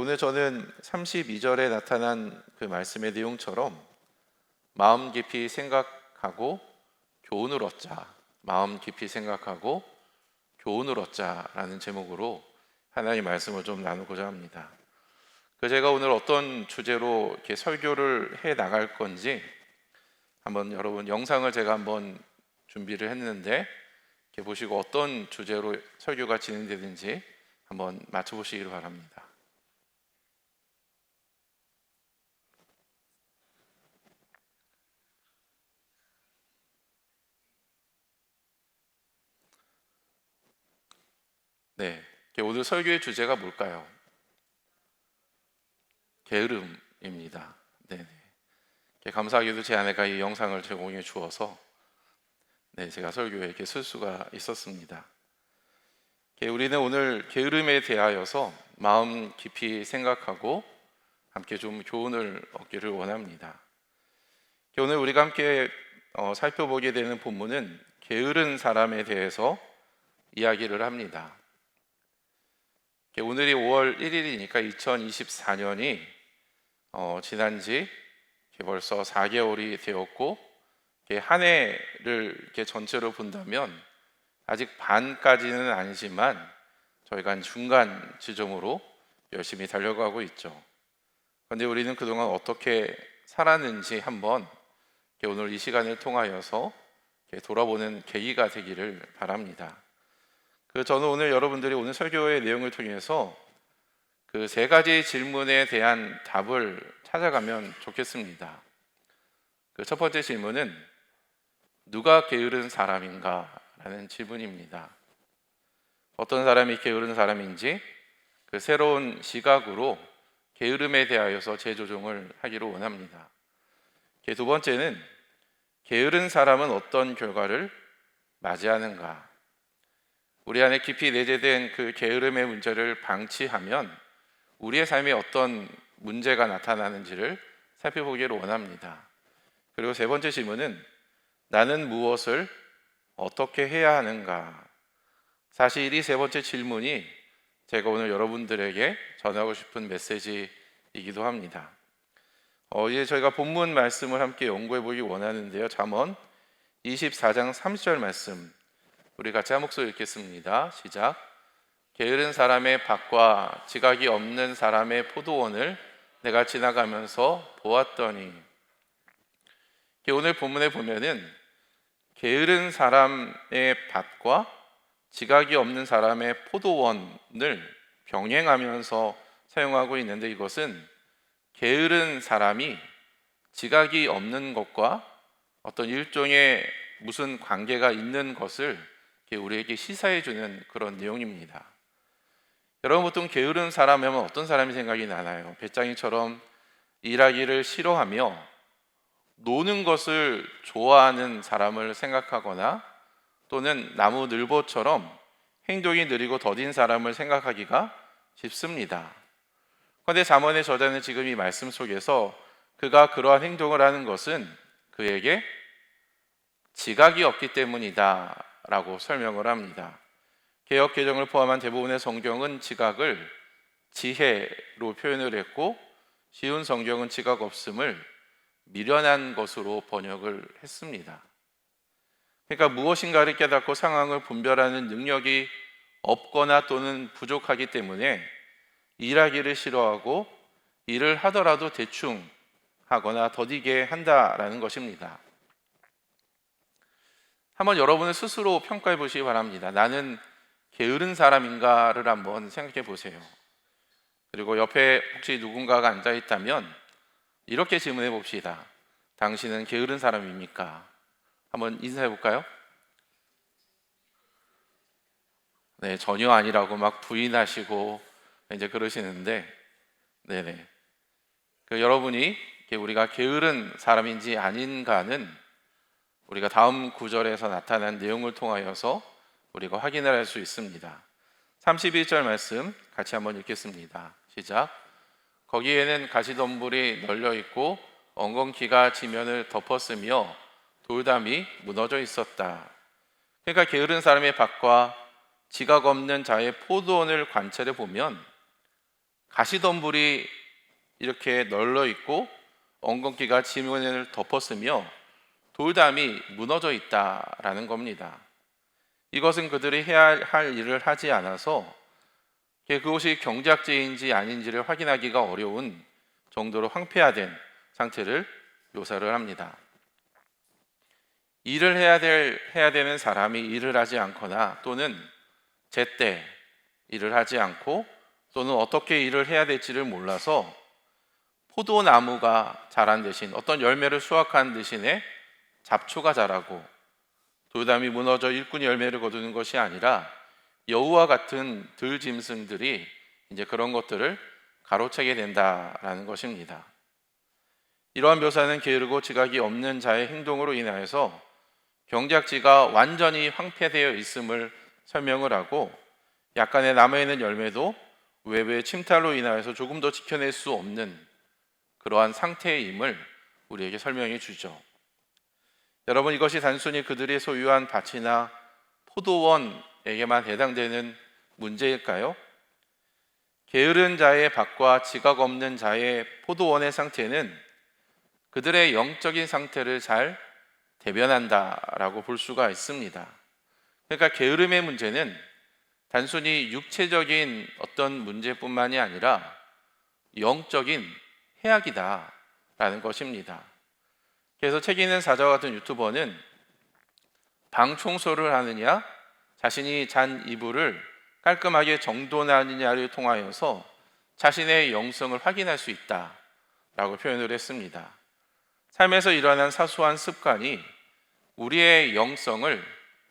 오늘 저는 32절에 나타난 그 말씀의 내용처럼 마음 깊이 생각하고 교훈을 얻자, 마음 깊이 생각하고 교훈을 얻자라는 제목으로 하나님의 말씀을 좀 나누고자 합니다. 제가 오늘 어떤 주제로 이렇게 설교를 해 나갈 건지 한번 여러분 영상을 제가 한번 준비를 했는데 이렇게 보시고 어떤 주제로 설교가 진행되는지 한번 맞춰보시기를 바랍니다. 네, 오늘 설교의 주제가 뭘까요? 게으름입니다. 네, 감사하게도 제 아내가 이 영상을 제공해 주어서 제가 설교에 이렇게 쓸 수가 있었습니다. 우리는 오늘 게으름에 대하여서 마음 깊이 생각하고 함께 좀 교훈을 얻기를 원합니다. 오늘 우리가 함께 살펴보게 되는 본문은 게으른 사람에 대해서 이야기를 합니다. 오늘이 5월 1일이니까 2024년이 지난 지 벌써 4개월이 되었고 한 해를 이렇게 전체로 본다면 아직 반까지는 아니지만 저희가 중간 지점으로 열심히 달려가고 있죠. 그런데 우리는 그동안 어떻게 살았는지 한번 오늘 이 시간을 통하여서 돌아보는 계기가 되기를 바랍니다. 저는 오늘 여러분들이 오늘 설교의 내용을 통해서 그 세 가지 질문에 대한 답을 찾아가면 좋겠습니다. 첫 번째 질문은 누가 게으른 사람인가? 라는 질문입니다. 어떤 사람이 게으른 사람인지 새로운 시각으로 게으름에 대하여서 재조정을 하기를 원합니다. 두 번째는 게으른 사람은 어떤 결과를 맞이하는가? 우리 안에 깊이 내재된 그 게으름의 문제를 방치하면 우리의 삶에 어떤 문제가 나타나는지를 살펴보기를 원합니다. 그리고 세 번째 질문은 나는 무엇을 어떻게 해야 하는가? 사실 이 세 번째 질문이 제가 오늘 여러분들에게 전하고 싶은 메시지이기도 합니다. 이제 저희가 본문 말씀을 함께 연구해 보기 원하는데요. 잠언 24장 30절 말씀 우리 같이 한 목소리 읽겠습니다. 시작. 게으른 사람의 밭과 지각이 없는 사람의 포도원을 내가 지나가면서 보았더니. 오늘 본문에 보면은 게으른 사람의 밭과 지각이 없는 사람의 포도원을 병행하면서 사용하고 있는데, 이것은 게으른 사람이 지각이 없는 것과 어떤 일종의 무슨 관계가 있는 것을 우리에게 시사해 주는 그런 내용입니다. 여러분, 보통 게으른 사람 하면 어떤 사람이 생각이 나나요? 배짱이처럼 일하기를 싫어하며 노는 것을 좋아하는 사람을 생각하거나 또는 나무늘보처럼 행동이 느리고 더딘 사람을 생각하기가 쉽습니다. 그런데 잠언의 저자는 지금 이 말씀 속에서 그가 그러한 행동을 하는 것은 그에게 지각이 없기 때문이다 라고 설명을 합니다. 개역 개정을 포함한 대부분의 성경은 지각을 지혜로 표현을 했고, 쉬운 성경은 지각 없음을 미련한 것으로 번역을 했습니다. 그러니까 무엇인가를 깨닫고 상황을 분별하는 능력이 없거나 또는 부족하기 때문에 일하기를 싫어하고 일을 하더라도 대충 하거나 더디게 한다라는 것입니다. 한번 여러분을 스스로 평가해 보시기 바랍니다. 나는 게으른 사람인가를 한번 생각해 보세요. 그리고 옆에 혹시 누군가가 앉아 있다면 이렇게 질문해 봅시다. 당신은 게으른 사람입니까? 한번 인사해 볼까요? 네, 전혀 아니라고 막 부인하시고 이제 그러시는데, 네네. 여러분이 우리가 게으른 사람인지 아닌가는 우리가 다음 구절에서 나타난 내용을 통하여서 우리가 확인을 할 수 있습니다. 31절 말씀 같이 한번 읽겠습니다. 시작. 거기에는 가시덤불이 널려 있고 엉겅퀴가 지면을 덮었으며 돌담이 무너져 있었다. 그러니까 게으른 사람의 밭과 지각 없는 자의 포도원을 관찰해 보면 가시덤불이 이렇게 널려 있고 엉겅퀴가 지면을 덮었으며 돌담이 무너져 있다라는 겁니다. 이것은 그들이 해야 할 일을 하지 않아서 그것이 경작지인지 아닌지를 확인하기가 어려운 정도로 황폐화된 상태를 묘사를 합니다. 일을 해야 되는 사람이 일을 하지 않거나 또는 제때 일을 하지 않고 또는 어떻게 일을 해야 될지를 몰라서 포도나무가 자란 대신 어떤 열매를 수확한 대신에 잡초가 자라고 돌담이 무너져 일꾼이 열매를 거두는 것이 아니라 여우와 같은 들짐승들이 이제 그런 것들을 가로채게 된다라는 것입니다. 이러한 묘사는 게으르고 지각이 없는 자의 행동으로 인하여서 경작지가 완전히 황폐되어 있음을 설명을 하고 약간의 남아있는 열매도 외부의 침탈로 인하여서 조금 더 지켜낼 수 없는 그러한 상태임을 우리에게 설명해 주죠. 여러분, 이것이 단순히 그들이 소유한 밭이나 포도원에게만 해당되는 문제일까요? 게으른 자의 밭과 지각 없는 자의 포도원의 상태는 그들의 영적인 상태를 잘 대변한다라고 볼 수가 있습니다. 그러니까 게으름의 문제는 단순히 육체적인 어떤 문제뿐만이 아니라 영적인 해악이다라는 것입니다. 그래서 책 읽는 사자와 같은 유튜버는 방 청소를 하느냐, 자신이 잔 이불을 깔끔하게 정돈하느냐를 통하여서 자신의 영성을 확인할 수 있다라고 표현을 했습니다. 삶에서 일어난 사소한 습관이 우리의 영성을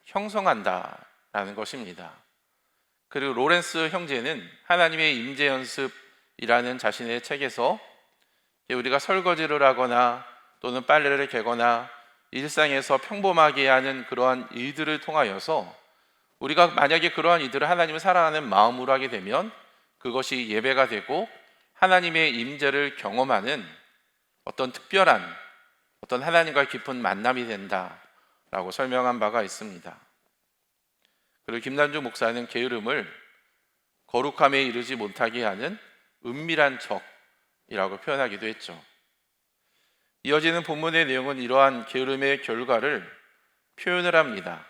형성한다라는 것입니다. 그리고 로렌스 형제는 하나님의 임재 연습이라는 자신의 책에서 우리가 설거지를 하거나 또는 빨래를 개거나 일상에서 평범하게 하는 그러한 일들을 통하여서 우리가 만약에 그러한 일들을 하나님을 사랑하는 마음으로 하게 되면 그것이 예배가 되고 하나님의 임재를 경험하는 어떤 특별한 어떤 하나님과의 깊은 만남이 된다라고 설명한 바가 있습니다. 그리고 김난주 목사는 게으름을 거룩함에 이르지 못하게 하는 은밀한 적이라고 표현하기도 했죠. 이어지는 본문의 내용은 이러한 게으름의 결과를 표현을 합니다.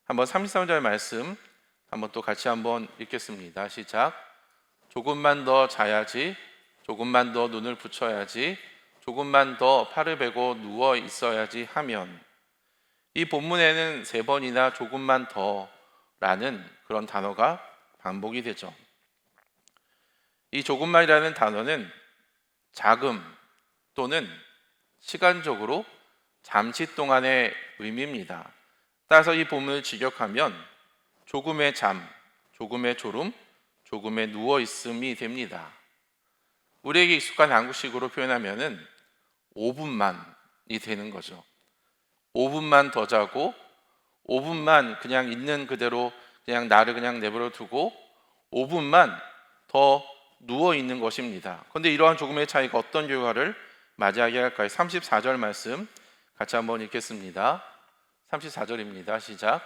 한번 33절 말씀 한번 또 같이 한번 읽겠습니다. 시작. 조금만 더 자야지, 조금만 더 눈을 붙여야지, 조금만 더 팔을 베고 누워 있어야지 하면, 이 본문에는 3번이나 조금만 더라는 그런 단어가 반복이 되죠. 이 조금만이라는 단어는 자금 또는 시간적으로 잠시 동안의 의미입니다. 따라서 이 본문을 직역하면 조금의 잠, 조금의 졸음, 조금의 누워있음이 됩니다. 우리에게 익숙한 한국식으로 표현하면은 5분만이 되는 거죠. 5분만 더 자고 5분만 그냥 있는 그대로 그냥 나를 그냥 내버려 두고 5분만 더 누워 있는 것입니다. 그런데 이러한 조금의 차이가 어떤 결과를 맞이하게 할까요? 34절 말씀 같이 한번 읽겠습니다. 34절입니다. 시작.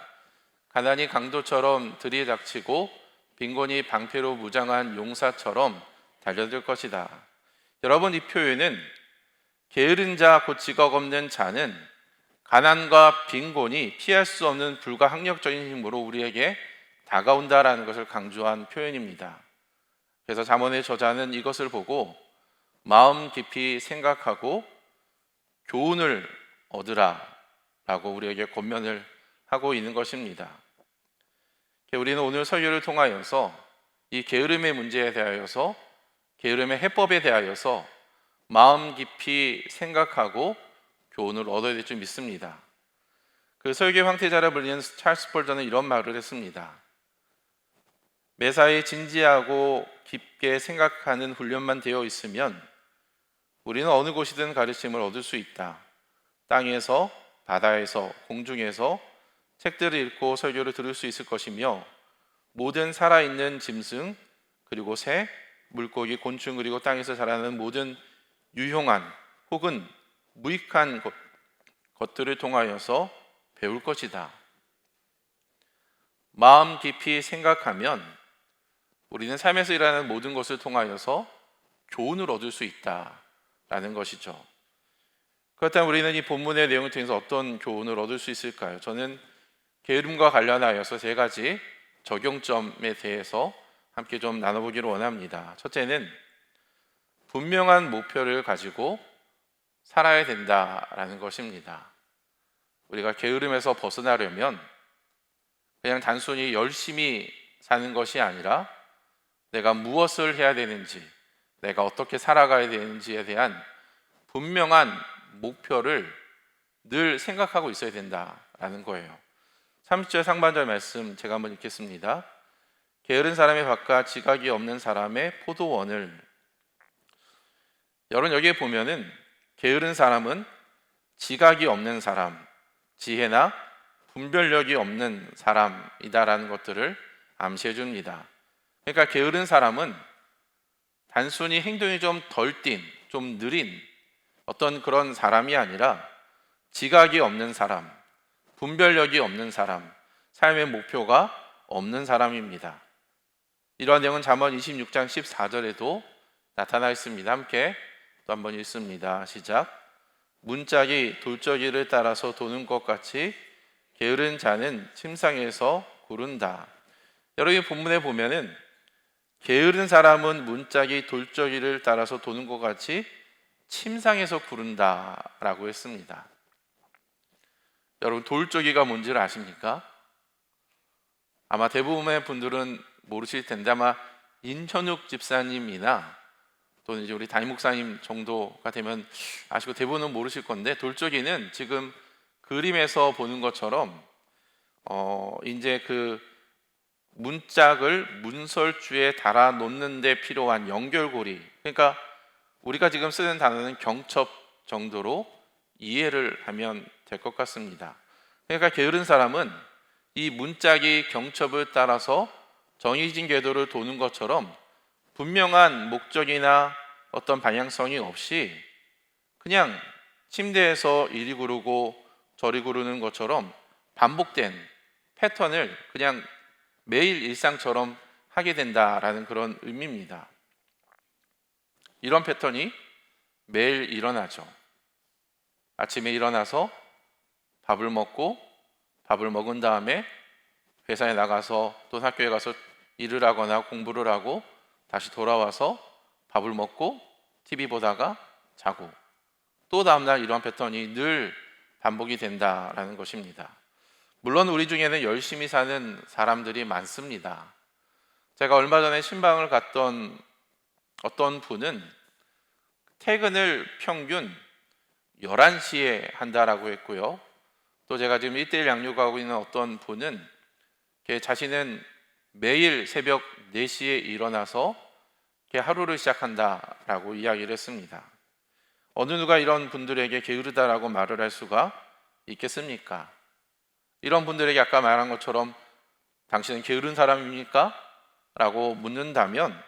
가난이 강도처럼 들이닥치고 빈곤이 방패로 무장한 용사처럼 달려들 것이다. 여러분, 이 표현은 게으른 자, 곧 직업 없는 자는 가난과 빈곤이 피할 수 없는 불가항력적인 힘으로 우리에게 다가온다라는 것을 강조한 표현입니다. 그래서 잠언의 저자는 이것을 보고 마음 깊이 생각하고 교훈을 얻으라 라고 우리에게 권면을 하고 있는 것입니다. 우리는 오늘 설교를 통하여서 이 게으름의 문제에 대하여서, 게으름의 해법에 대하여서 마음 깊이 생각하고 교훈을 얻어야 될 줄 믿습니다. 그 설교의 황태자라 불리는 찰스 스펄전은 이런 말을 했습니다. 매사에 진지하고 깊게 생각하는 훈련만 되어 있으면 우리는 어느 곳이든 가르침을 얻을 수 있다. 땅에서, 바다에서, 공중에서 책들을 읽고 설교를 들을 수 있을 것이며 모든 살아있는 짐승, 그리고 새, 물고기, 곤충, 그리고 땅에서 자라는 모든 유용한 혹은 무익한 것들을 통하여서 배울 것이다. 마음 깊이 생각하면 우리는 삶에서 일하는 모든 것을 통하여서 교훈을 얻을 수 있다라는 것이죠. 그렇다면 우리는 이 본문의 내용을 통해서 어떤 교훈을 얻을 수 있을까요? 저는 게으름과 관련하여서 세 가지 적용점에 대해서 함께 좀 나눠보기를 원합니다. 첫째는 분명한 목표를 가지고 살아야 된다라는 것입니다. 우리가 게으름에서 벗어나려면 그냥 단순히 열심히 사는 것이 아니라 내가 무엇을 해야 되는지, 내가 어떻게 살아가야 되는지에 대한 분명한 목표를 늘 생각하고 있어야 된다라는 거예요. 30절 상반절 말씀 제가 한번 읽겠습니다. 게으른 사람의 밭과 지각이 없는 사람의 포도원을. 여러분, 여기에 보면은 게으른 사람은 지각이 없는 사람, 지혜나 분별력이 없는 사람이다라는 것들을 암시해 줍니다. 그러니까 게으른 사람은 단순히 행동이 좀 덜 뛴, 좀 느린 어떤 그런 사람이 아니라 지각이 없는 사람, 분별력이 없는 사람, 삶의 목표가 없는 사람입니다. 이러한 내용은 잠언 26장 14절에도 나타나 있습니다. 함께 또 한번 읽습니다. 시작. 문짝이 돌적이를 따라서 도는 것 같이 게으른 자는 침상에서 구른다. 여러분, 이 본문에 보면은 게으른 사람은 문짝이 돌적이를 따라서 도는 것 같이 침상에서 구른다라고 했습니다. 여러분, 돌적이가 뭔지를 아십니까? 아마 대부분의 분들은 모르실 텐데 아마 인현욱 집사님이나 또는 이제 우리 담임 목사님 정도가 되면 아시고 대부분은 모르실 건데, 돌적이는 지금 그림에서 보는 것처럼 이제 그 문짝을 문설주에 달아 놓는 데 필요한 연결고리, 그러니까 우리가 지금 쓰는 단어는 경첩 정도로 이해를 하면 될 것 같습니다. 그러니까 게으른 사람은 이 문짝이 경첩을 따라서 정해진 궤도를 도는 것처럼 분명한 목적이나 어떤 방향성이 없이 그냥 침대에서 이리 구르고 저리 구르는 것처럼 반복된 패턴을 그냥 매일 일상처럼 하게 된다라는 그런 의미입니다. 이런 패턴이 매일 일어나죠. 아침에 일어나서 밥을 먹고 밥을 먹은 다음에 회사에 나가서 또 학교에 가서 일을 하거나 공부를 하고 다시 돌아와서 밥을 먹고 TV 보다가 자고 또 다음날 이러한 패턴이 늘 반복이 된다라는 것입니다. 물론 우리 중에는 열심히 사는 사람들이 많습니다. 제가 얼마 전에 신방을 갔던 어떤 분은 퇴근을 평균 11시에 한다라고 했고요. 또 제가 지금 1:1 양육하고 있는 어떤 분은 자신은 매일 새벽 4시에 일어나서 하루를 시작한다라고 이야기를 했습니다. 어느 누가 이런 분들에게 게으르다라고 말을 할 수가 있겠습니까? 이런 분들에게 아까 말한 것처럼 당신은 게으른 사람입니까? 라고 묻는다면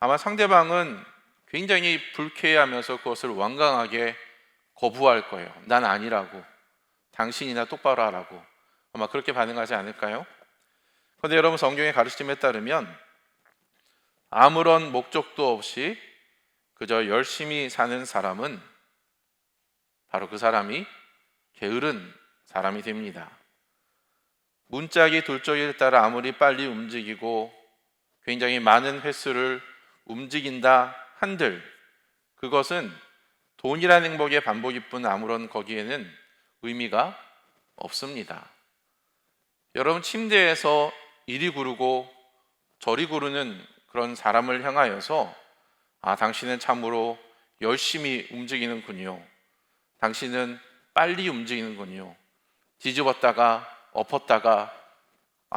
아마 상대방은 굉장히 불쾌해하면서 그것을 완강하게 거부할 거예요. 난 아니라고, 당신이나 똑바로 하라고, 아마 그렇게 반응하지 않을까요? 그런데 여러분, 성경의 가르침에 따르면 아무런 목적도 없이 그저 열심히 사는 사람은 바로 그 사람이 게으른 사람이 됩니다. 문짝이 돌적이를 따라 아무리 빨리 움직이고 굉장히 많은 횟수를 움직인다 한들 그것은 돈이라는 행복의 반복일 뿐 아무런 거기에는 의미가 없습니다. 여러분, 침대에서 이리 구르고 저리 구르는 그런 사람을 향하여서 당신은 참으로 열심히 움직이는군요, 당신은 빨리 움직이는군요, 뒤집었다가 엎었다가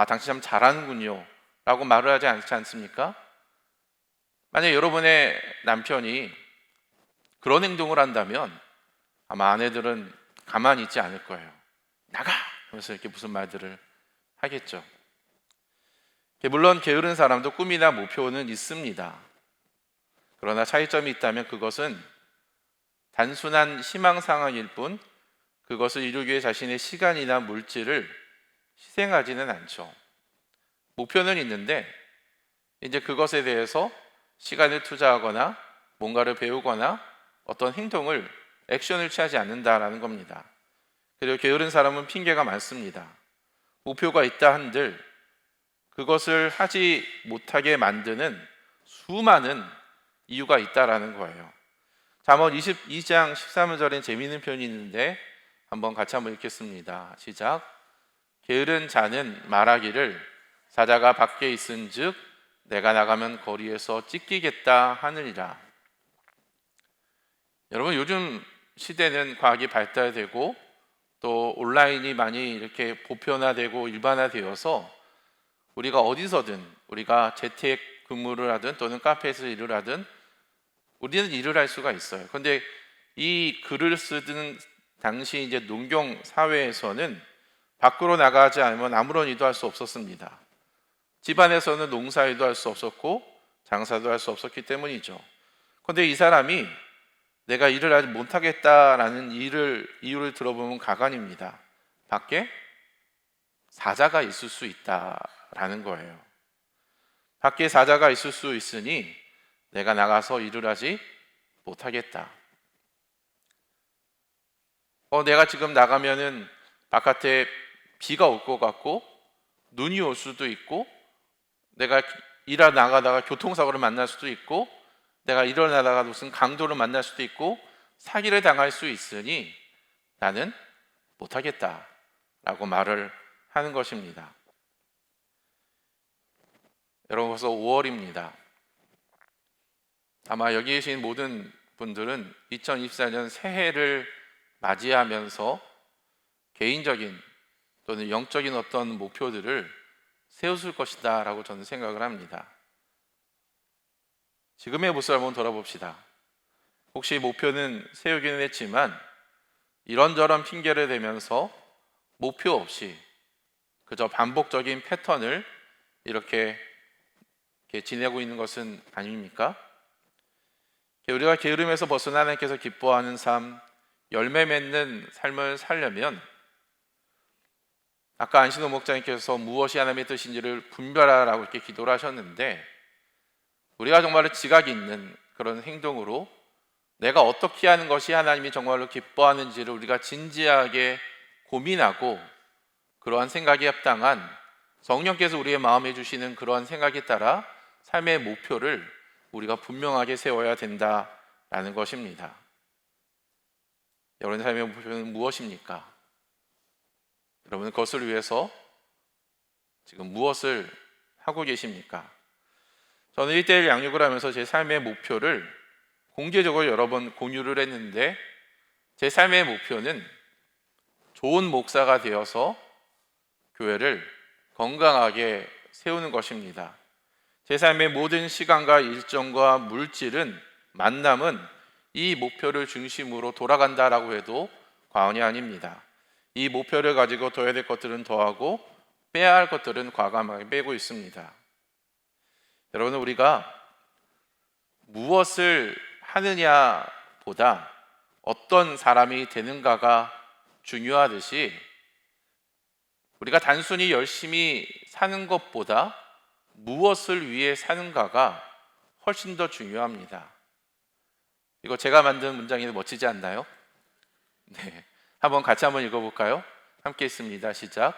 당신 참 잘하는군요 라고 말을 하지 않지 않습니까? 만약 여러분의 남편이 그런 행동을 한다면 아마 아내들은 가만히 있지 않을 거예요. 나가! 하면서 이렇게 무슨 말들을 하겠죠. 물론 게으른 사람도 꿈이나 목표는 있습니다. 그러나 차이점이 있다면 그것은 단순한 희망상황일 뿐 그것을 이루기 위해 자신의 시간이나 물질을 희생하지는 않죠. 목표는 있는데 이제 그것에 대해서 시간을 투자하거나 뭔가를 배우거나 어떤 행동을 액션을 취하지 않는다라는 겁니다. 그리고 게으른 사람은 핑계가 많습니다. 목표가 있다 한들 그것을 하지 못하게 만드는 수많은 이유가 있다라는 거예요. 잠언 22장 13절엔 재미있는 표현이 있는데 한번 같이 한번 읽겠습니다. 시작. 게으른 자는 말하기를 사자가 밖에 있은즉 내가 나가면 거리에서 찢기겠다 하느니라. 여러분, 요즘 시대는 과학이 발달되고 또 온라인이 많이 이렇게 보편화되고 일반화되어서 우리가 어디서든, 우리가 재택 근무를 하든 또는 카페에서 일을 하든 우리는 일을 할 수가 있어요. 그런데 이 글을 쓰던 당시 이제 농경 사회에서는 밖으로 나가지 않으면 아무런 일도 할 수 없었습니다. 집안에서는 농사일도 할 수 없었고 장사도 할 수 없었기 때문이죠. 그런데 이 사람이 내가 일을 하지 못하겠다라는 이유를 들어보면 가관입니다. 밖에 사자가 있을 수 있다라는 거예요. 밖에 사자가 있을 수 있으니 내가 나가서 일을 하지 못하겠다. 내가 지금 나가면은 바깥에 비가 올 것 같고 눈이 올 수도 있고 내가 일하러 나가다가 교통사고를 만날 수도 있고 내가 일어나다가 무슨 강도를 만날 수도 있고 사기를 당할 수 있으니 나는 못하겠다라고 말을 하는 것입니다. 여러분, 벌써 5월입니다. 아마 여기 계신 모든 분들은 2024년 새해를 맞이하면서 개인적인 또는 영적인 어떤 목표들을 세우실 것이다 라고 저는 생각을 합니다. 지금의 모습을 한번 돌아봅시다. 혹시 목표는 세우기는 했지만 이런저런 핑계를 대면서 목표 없이 그저 반복적인 패턴을 이렇게 지내고 있는 것은 아닙니까? 우리가 게으름에서 벗어나 하나님께서 기뻐하는 삶, 열매 맺는 삶을 살려면 아까 안신호 목장님께서 무엇이 하나님의 뜻인지를 분별하라고 이렇게 기도를 하셨는데 우리가 정말로 지각 있는 그런 행동으로 내가 어떻게 하는 것이 하나님이 정말로 기뻐하는지를 우리가 진지하게 고민하고 그러한 생각에 합당한 성령께서 우리의 마음에 주시는 그러한 생각에 따라 삶의 목표를 우리가 분명하게 세워야 된다라는 것입니다. 여러분의 삶의 목표는 무엇입니까? 여러분은 그것을 위해서 지금 무엇을 하고 계십니까? 저는 1:1 양육을 하면서 제 삶의 목표를 공개적으로 여러 번 공유를 했는데 제 삶의 목표는 좋은 목사가 되어서 교회를 건강하게 세우는 것입니다. 제 삶의 모든 시간과 일정과 물질은 만남은 이 목표를 중심으로 돌아간다라고 해도 과언이 아닙니다. 이 목표를 가지고 둬야 될 것들은 더하고 빼야 할 것들은 과감하게 빼고 있습니다. 여러분, 우리가 무엇을 하느냐보다 어떤 사람이 되는가가 중요하듯이 우리가 단순히 열심히 사는 것보다 무엇을 위해 사는가가 훨씬 더 중요합니다. 이거 제가 만든 문장이 멋지지 않나요? 네, 한번 같이 한번 읽어볼까요? 함께 있습니다. 시작.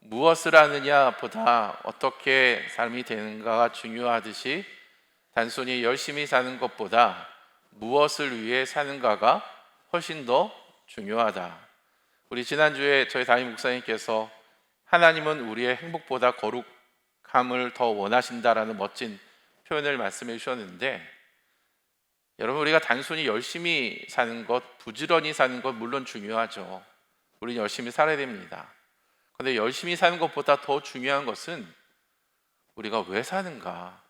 무엇을 하느냐보다 어떻게 삶이 되는가가 중요하듯이 단순히 열심히 사는 것보다 무엇을 위해 사는가가 훨씬 더 중요하다. 우리 지난주에 저희 담임 목사님께서 하나님은 우리의 행복보다 거룩함을 더 원하신다라는 멋진 표현을 말씀해 주셨는데 여러분, 우리가 단순히 열심히 사는 것, 부지런히 사는 것 물론 중요하죠. 우리는 열심히 살아야 됩니다. 그런데 열심히 사는 것보다 더 중요한 것은 우리가 왜 사는가,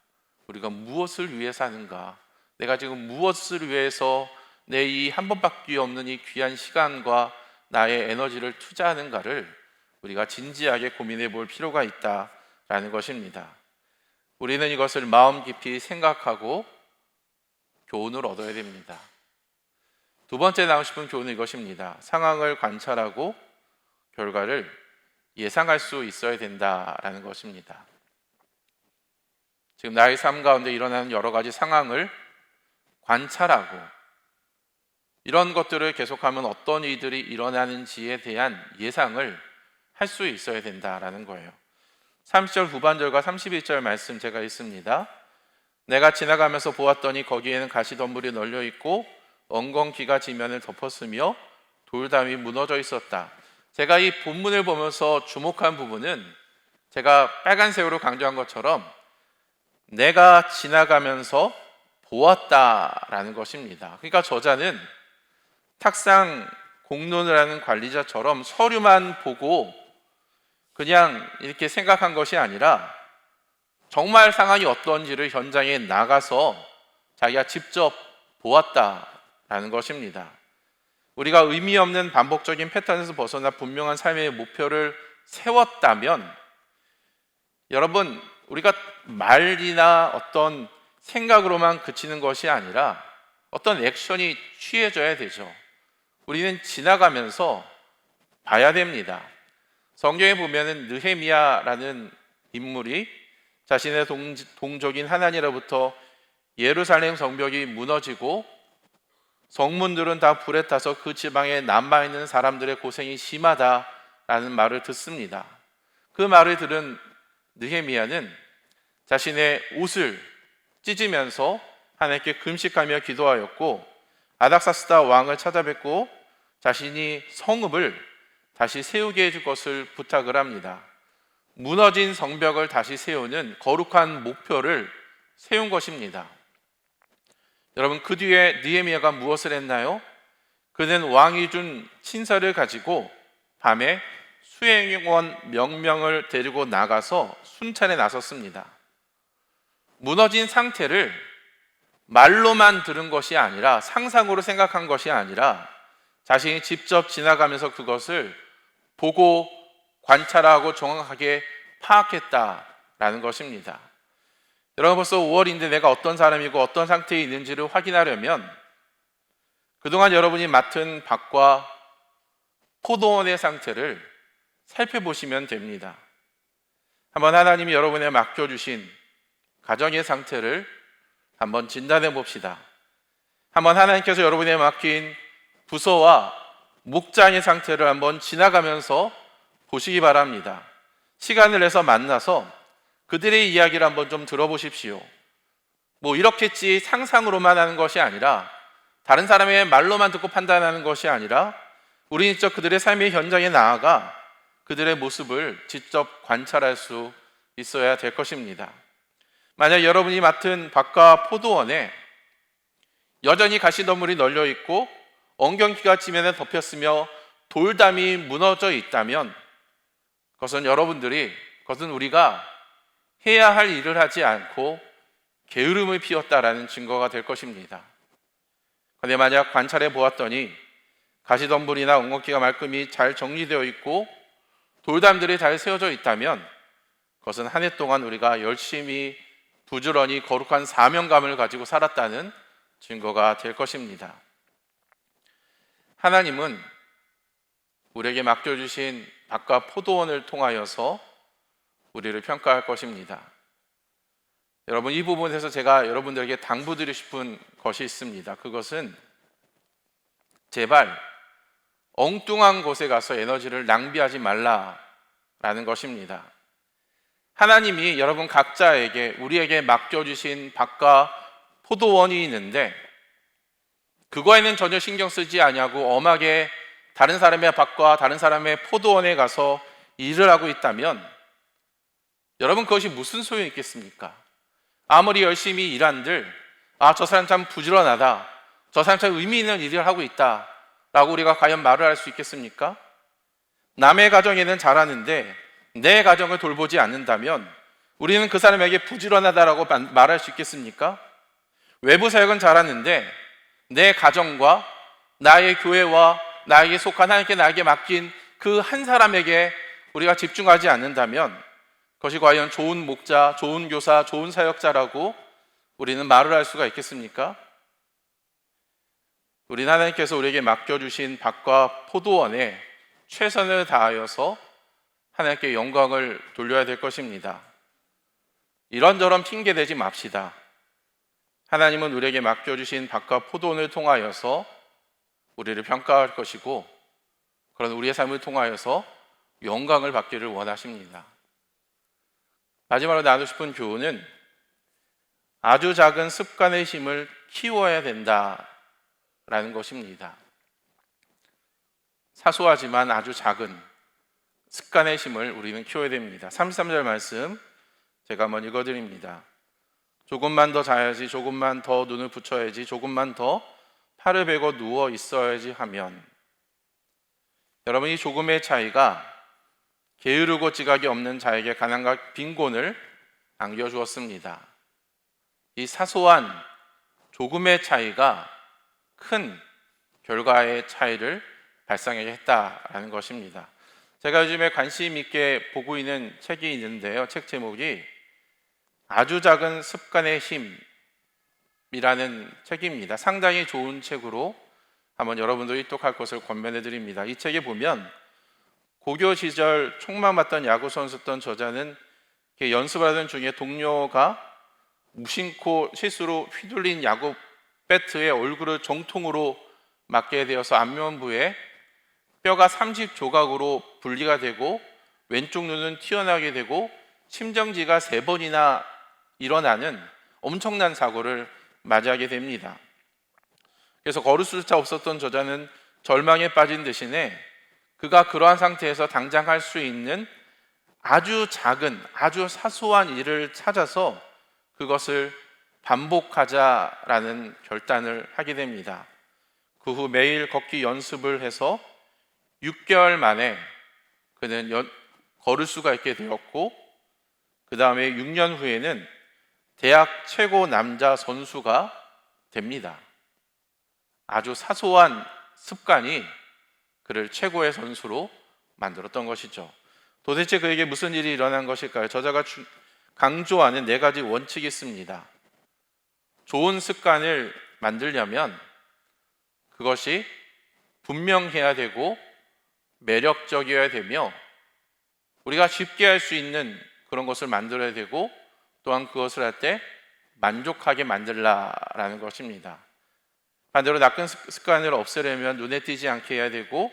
우리가 무엇을 위해 사는가, 내가 지금 무엇을 위해서 내 이 한 번밖에 없는 이 귀한 시간과 나의 에너지를 투자하는가를 우리가 진지하게 고민해 볼 필요가 있다라는 것입니다. 우리는 이것을 마음 깊이 생각하고 교훈을 얻어야 됩니다. 두 번째 나누고 싶은 교훈은 이것입니다. 상황을 관찰하고 결과를 예상할 수 있어야 된다라는 것입니다. 지금 나의 삶 가운데 일어나는 여러 가지 상황을 관찰하고 이런 것들을 계속하면 어떤 일들이 일어나는지에 대한 예상을 할 수 있어야 된다라는 거예요. 30절 후반절과 31절 말씀 제가 읽습니다. 내가 지나가면서 보았더니 거기에는 가시덤불이 널려 있고 엉겅퀴가 지면을 덮었으며 돌담이 무너져 있었다. 제가 이 본문을 보면서 주목한 부분은 제가 빨간색으로 강조한 것처럼 내가 지나가면서 보았다라는 것입니다. 그러니까 저자는 탁상 공론을 하는 관리자처럼 서류만 보고 그냥 이렇게 생각한 것이 아니라 정말 상황이 어떤지를 현장에 나가서 자기가 직접 보았다라는 것입니다. 우리가 의미 없는 반복적인 패턴에서 벗어나 분명한 삶의 목표를 세웠다면 여러분, 우리가 말이나 어떤 생각으로만 그치는 것이 아니라 어떤 액션이 취해져야 되죠. 우리는 지나가면서 봐야 됩니다. 성경에 보면은 느헤미야라는 인물이 자신의 동족인 하나니로부터 예루살렘 성벽이 무너지고 성문들은 다 불에 타서 그 지방에 남아있는 사람들의 고생이 심하다라는 말을 듣습니다. 그 말을 들은 느헤미야는 자신의 옷을 찢으면서 하나님께 금식하며 기도하였고 아닥사스다 왕을 찾아뵙고 자신이 성읍을 다시 세우게 해줄 것을 부탁을 합니다. 무너진 성벽을 다시 세우는 거룩한 목표를 세운 것입니다. 여러분, 그 뒤에 느헤미야가 무엇을 했나요? 그는 왕이 준 친서를 가지고 밤에 수행원 명령을 데리고 나가서 순찰에 나섰습니다. 무너진 상태를 말로만 들은 것이 아니라 상상으로 생각한 것이 아니라 자신이 직접 지나가면서 그것을 보고 관찰하고 정확하게 파악했다라는 것입니다. 여러분, 벌써 5월인데 내가 어떤 사람이고 어떤 상태에 있는지를 확인하려면 그동안 여러분이 맡은 밭과 포도원의 상태를 살펴보시면 됩니다. 한번 하나님이 여러분에 맡겨주신 가정의 상태를 한번 진단해 봅시다. 한번 하나님께서 여러분에 맡긴 부서와 목장의 상태를 한번 지나가면서 보시기 바랍니다. 시간을 내서 만나서 그들의 이야기를 한번 좀 들어보십시오. 뭐 이렇겠지 상상으로만 하는 것이 아니라 다른 사람의 말로만 듣고 판단하는 것이 아니라 우리는 직접 그들의 삶의 현장에 나아가 그들의 모습을 직접 관찰할 수 있어야 될 것입니다. 만약 여러분이 맡은 밭과 포도원에 여전히 가시덤불이 널려 있고 엉겅퀴가 지면에 덮였으며 돌담이 무너져 있다면 그것은 우리가 해야 할 일을 하지 않고 게으름을 피웠다라는 증거가 될 것입니다. 그런데 만약 관찰해 보았더니 가시덤불이나 엉겅퀴가 말끔히 잘 정리되어 있고 돌담들이 잘 세워져 있다면 그것은 한 해 동안 우리가 열심히 부지런히 거룩한 사명감을 가지고 살았다는 증거가 될 것입니다. 하나님은 우리에게 맡겨주신 밭과 포도원을 통하여서 우리를 평가할 것입니다. 여러분, 이 부분에서 제가 여러분들에게 당부드리고 싶은 것이 있습니다. 그것은 제발 엉뚱한 곳에 가서 에너지를 낭비하지 말라라는 것입니다. 하나님이 여러분 각자에게 우리에게 맡겨주신 밭과 포도원이 있는데 그거에는 전혀 신경 쓰지 아니하고 엄하게 다른 사람의 밭과 다른 사람의 포도원에 가서 일을 하고 있다면 여러분 그것이 무슨 소용이 있겠습니까? 아무리 열심히 일한들 저 사람 참 부지런하다, 저 사람 참 의미 있는 일을 하고 있다 라고 우리가 과연 말을 할 수 있겠습니까? 남의 가정에는 잘하는데 내 가정을 돌보지 않는다면 우리는 그 사람에게 부지런하다라고 말할 수 있겠습니까? 외부 사역은 잘하는데 내 가정과 나의 교회와 나에게 속한 하나님께 나에게 맡긴 그 한 사람에게 우리가 집중하지 않는다면 그것이 과연 좋은 목자, 좋은 교사, 좋은 사역자라고 우리는 말을 할 수가 있겠습니까? 우리는 하나님께서 우리에게 맡겨주신 밭과 포도원에 최선을 다하여서 하나님께 영광을 돌려야 될 것입니다. 이런저런 핑계 대지 맙시다. 하나님은 우리에게 맡겨주신 밭과 포도원을 통하여서 우리를 평가할 것이고, 그런 우리의 삶을 통하여서 영광을 받기를 원하십니다. 마지막으로 나누고 싶은 교훈은 아주 작은 습관의 힘을 키워야 된다라는 것입니다. 사소하지만 아주 작은 습관의 힘을 우리는 키워야 됩니다. 33절 말씀 제가 한번 읽어드립니다. 조금만 더 자야지, 조금만 더 눈을 붙여야지, 조금만 더 팔을 베고 누워 있어야지 하면, 여러분, 이 조금의 차이가 게으르고 지각이 없는 자에게 가난과 빈곤을 안겨주었습니다. 이 사소한 조금의 차이가 큰 결과의 차이를 발생하게 했다라는 것입니다. 제가 요즘에 관심 있게 보고 있는 책이 있는데요, 책 제목이 아주 작은 습관의 힘이라는 책입니다. 상당히 좋은 책으로 한번 여러분도 입독할 것을 권면해 드립니다. 이 책에 보면 고교 시절 총만 맞던 야구 선수였던 저자는 연습하던 중에 동료가 무심코 실수로 휘둘린 야구 배트에 얼굴을 정통으로 맞게 되어서 안면부에 뼈가 30조각으로 분리가 되고 왼쪽 눈은 튀어나오게 되고 심정지가 3번이나 일어나는 엄청난 사고를 맞이하게 됩니다. 그래서 걸을 수조차 없었던 저자는 절망에 빠진 대신에 그가 그러한 상태에서 당장 할 수 있는 아주 작은, 아주 사소한 일을 찾아서 그것을 반복하자라는 결단을 하게 됩니다. 그 후 매일 걷기 연습을 해서 6개월 만에 그는 걸을 수가 있게 되었고, 그 다음에 6년 후에는 대학 최고 남자 선수가 됩니다. 아주 사소한 습관이 그를 최고의 선수로 만들었던 것이죠. 도대체 그에게 무슨 일이 일어난 것일까요? 저자가 강조하는 4가지 원칙이 있습니다. 좋은 습관을 만들려면 그것이 분명해야 되고 매력적이어야 되며 우리가 쉽게 할 수 있는 그런 것을 만들어야 되고, 또한 그것을 할 때 만족하게 만들라라는 것입니다. 반대로 나쁜 습관을 없애려면 눈에 띄지 않게 해야 되고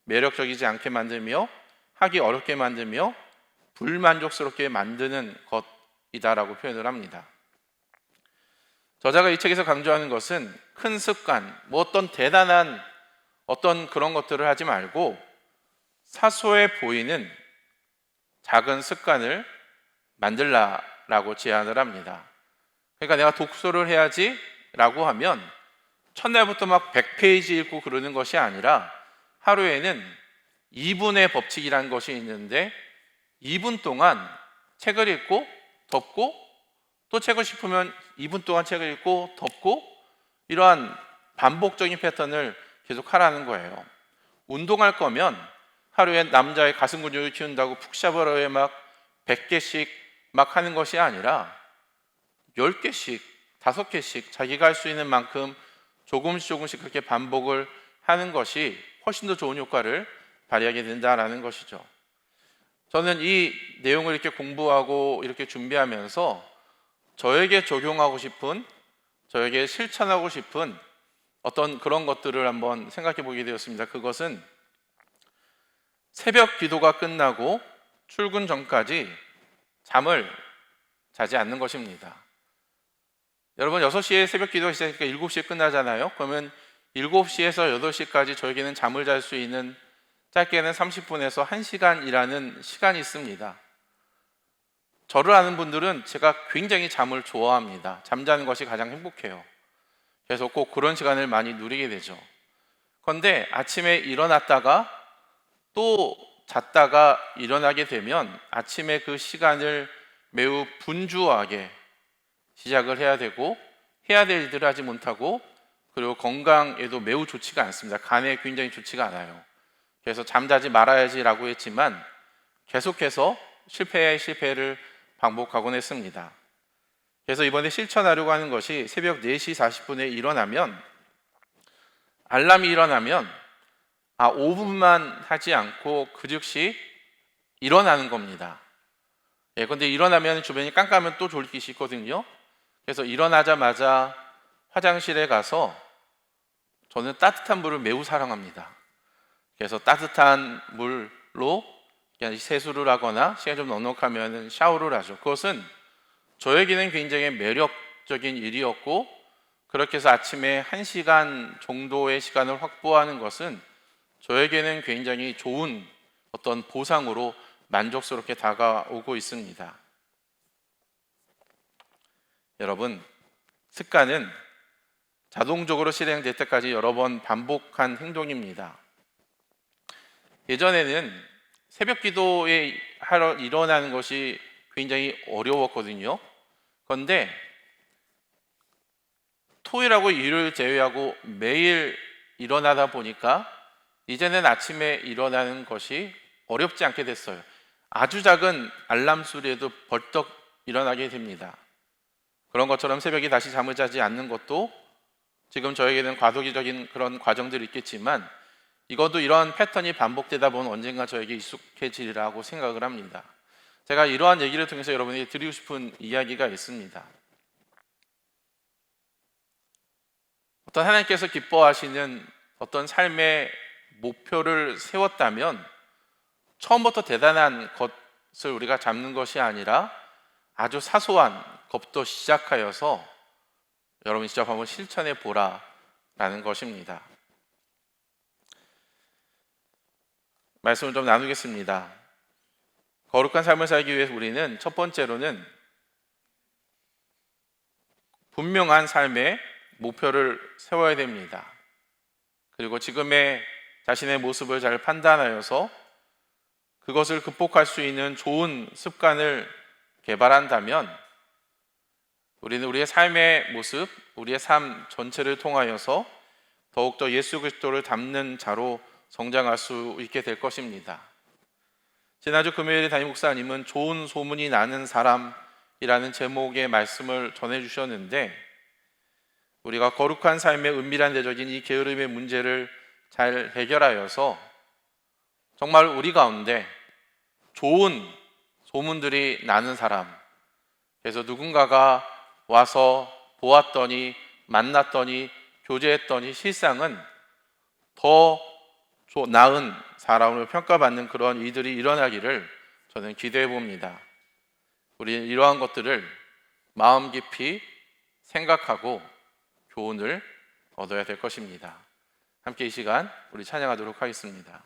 매력적이지 않게 만들며 하기 어렵게 만들며 불만족스럽게 만드는 것이다라고 표현을 합니다. 저자가 이 책에서 강조하는 것은 큰 습관, 어떤 대단한 어떤 그런 것들을 하지 말고 사소해 보이는 작은 습관을 만들라라고 제안을 합니다. 그러니까 내가 독서를 해야지 라고 하면 첫날부터 막 100페이지 읽고 그러는 것이 아니라 하루에는 2분의 법칙이라는 것이 있는데 2분 동안 책을 읽고 덮고 또 책을 싶으면 2분 동안 책을 읽고 덮고, 이러한 반복적인 패턴을 계속 하라는 거예요. 운동할 거면 하루에 남자의 가슴 근육을 키운다고 푹샤버러에 막 100개씩 막 하는 것이 아니라 10개씩, 5개씩 자기가 할 수 있는 만큼 조금씩 그렇게 반복을 하는 것이 훨씬 더 좋은 효과를 발휘하게 된다는 것이죠. 저는 이 내용을 이렇게 공부하고 이렇게 준비하면서 저에게 적용하고 싶은, 저에게 실천하고 싶은 어떤 그런 것들을 한번 생각해 보게 되었습니다. 그것은 새벽 기도가 끝나고 출근 전까지 잠을 자지 않는 것입니다. 여러분, 6시에 새벽 기도가 시작하니까 7시에 끝나잖아요. 그러면 7시에서 8시까지 저에게는 잠을 잘 수 있는 짧게는 30분에서 1시간이라는 시간이 있습니다. 저를 아는 분들은 제가 굉장히 잠을 좋아합니다. 잠자는 것이 가장 행복해요. 그래서 꼭 그런 시간을 많이 누리게 되죠. 그런데 아침에 일어났다가 또 잤다가 일어나게 되면 아침에 그 시간을 매우 분주하게 시작을 해야 되고 해야 될 일들을 하지 못하고, 그리고 건강에도 매우 좋지가 않습니다. 간에 굉장히 좋지가 않아요. 그래서 잠자지 말아야지라고 했지만 계속해서 실패를 반복하곤 했습니다. 그래서 이번에 실천하려고 하는 것이 새벽 4시 40분에 일어나면, 알람이 일어나면 5분만 하지 않고 그 즉시 일어나는 겁니다. 근데 일어나면 주변이 깜깜하면 또 졸기 쉽거든요. 그래서 일어나자마자 화장실에 가서 저는 따뜻한 물을 매우 사랑합니다. 그래서 따뜻한 물로 그냥 세수를 하거나 시간이 좀 넉넉하면 샤워를 하죠. 그것은 저에게는 굉장히 매력적인 일이었고, 그렇게 해서 아침에 1시간 정도의 시간을 확보하는 것은 저에게는 굉장히 좋은 어떤 보상으로 만족스럽게 다가오고 있습니다. 여러분, 습관은 자동적으로 실행될 때까지 여러 번 반복한 행동입니다. 예전에는 새벽 기도에 하러 일어나는 것이 굉장히 어려웠거든요. 그런데 토요일하고 일요일 제외하고 매일 일어나다 보니까 이제는 아침에 일어나는 것이 어렵지 않게 됐어요. 아주 작은 알람 소리에도 벌떡 일어나게 됩니다. 그런 것처럼 새벽에 다시 잠을 자지 않는 것도 지금 저에게는 과도기적인 그런 과정들이 있겠지만, 이것도 이러한 패턴이 반복되다 보면 언젠가 저에게 익숙해지리라고 생각을 합니다. 제가 이러한 얘기를 통해서 여러분에게 드리고 싶은 이야기가 있습니다. 어떤 하나님께서 기뻐하시는 어떤 삶의 목표를 세웠다면 처음부터 대단한 것을 우리가 잡는 것이 아니라 아주 사소한 것부터 시작하여서 여러분이 직접 한번 실천해 보라라는 것입니다. 말씀을 좀 나누겠습니다. 거룩한 삶을 살기 위해서 우리는 첫 번째로는 분명한 삶의 목표를 세워야 됩니다. 그리고 지금의 자신의 모습을 잘 판단하여서 그것을 극복할 수 있는 좋은 습관을 개발한다면 우리는 우리의 삶의 모습, 우리의 삶 전체를 통하여서 더욱더 예수 그리스도를 닮는 자로 성장할 수 있게 될 것입니다. 지난주 금요일에 담임 목사님은 좋은 소문이 나는 사람이라는 제목의 말씀을 전해주셨는데, 우리가 거룩한 삶의 은밀한 내적인 이 게으름의 문제를 잘 해결하여서 정말 우리 가운데 좋은 소문들이 나는 사람, 그래서 누군가가 와서 보았더니, 만났더니, 교제했더니 실상은 더 나은 사람으로 평가받는 그런 일들이 일어나기를 저는 기대해 봅니다. 우리는 이러한 것들을 마음 깊이 생각하고 교훈을 얻어야 될 것입니다. 함께 이 시간 우리 찬양하도록 하겠습니다.